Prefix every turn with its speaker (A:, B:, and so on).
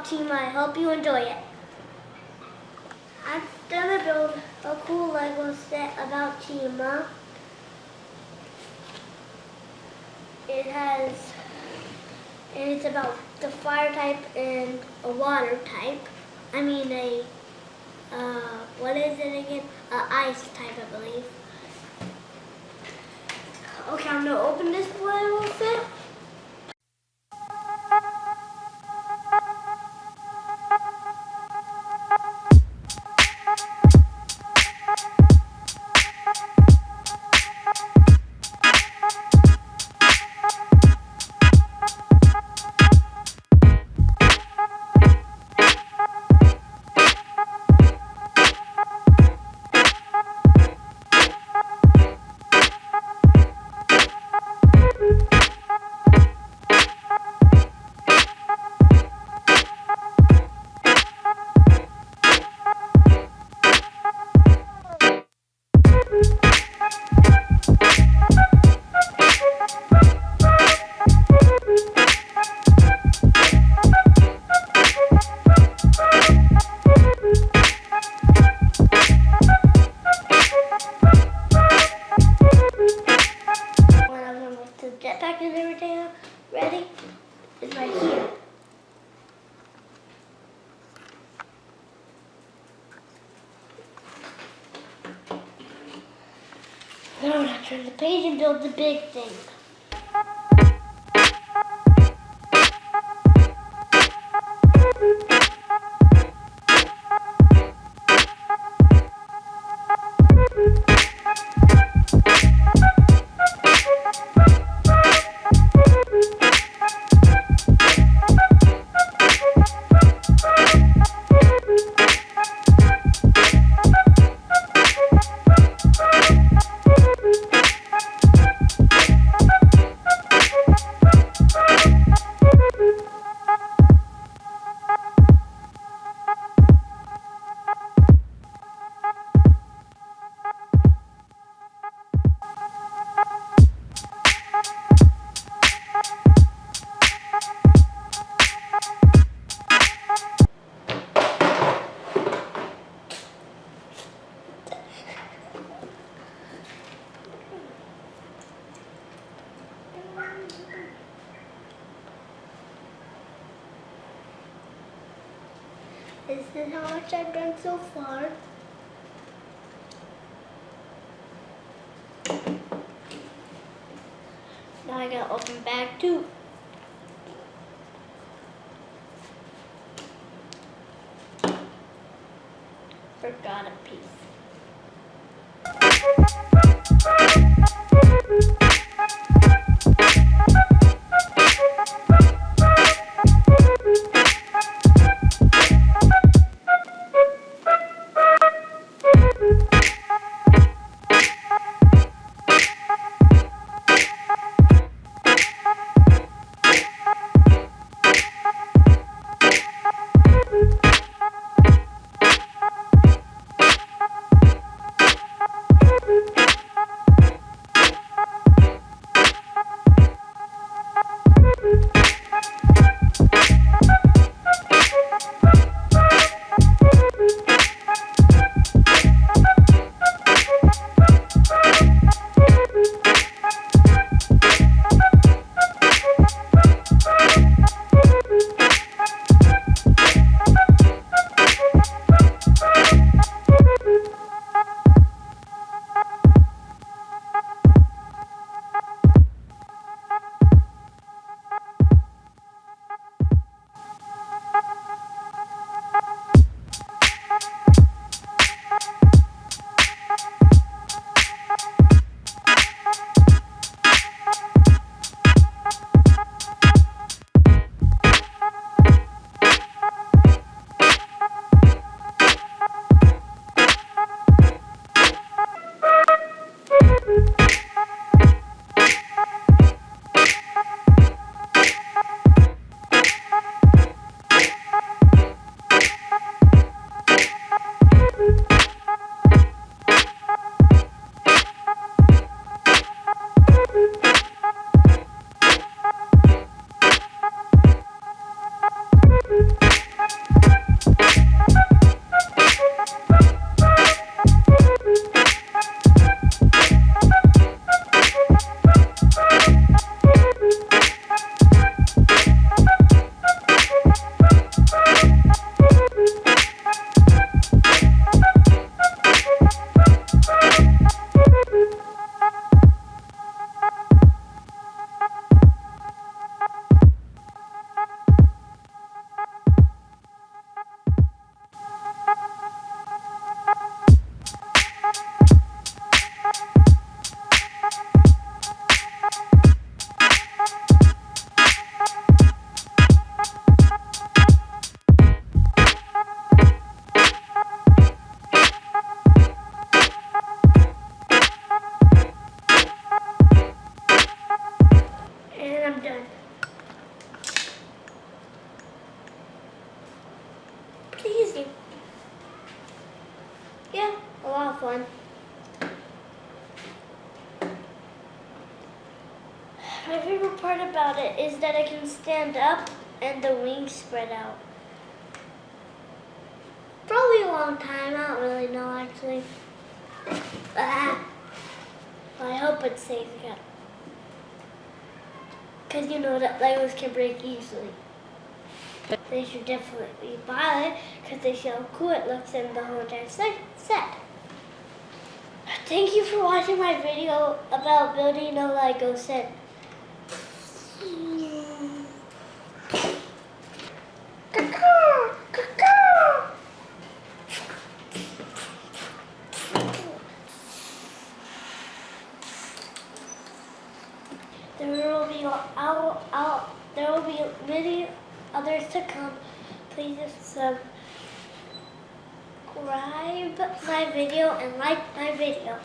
A: about Chima. I hope you enjoy it. I'm gonna build a cool Lego set about Chima. It's about the fire type and a water type. I mean what is it again? Ice type, I believe. Okay, I'm gonna open this Lego set. The jetpack and everything ready is right here. Now I'm gonna turn the page and build the big thing. This is how much I've done so far. Now I gotta open bag 2. Forgot a piece. Yeah, a lot of fun. My favorite part about it is that I can stand up and the wings spread out. Probably a long time, I don't really know actually. Well, I hope it stays again. Because you know that Legos can break easily. They should definitely buy it because they see how cool it looks in the whole entire set. Thank you for watching my video about building a Lego set. There will be many others to come. Please subscribe my video and like my video.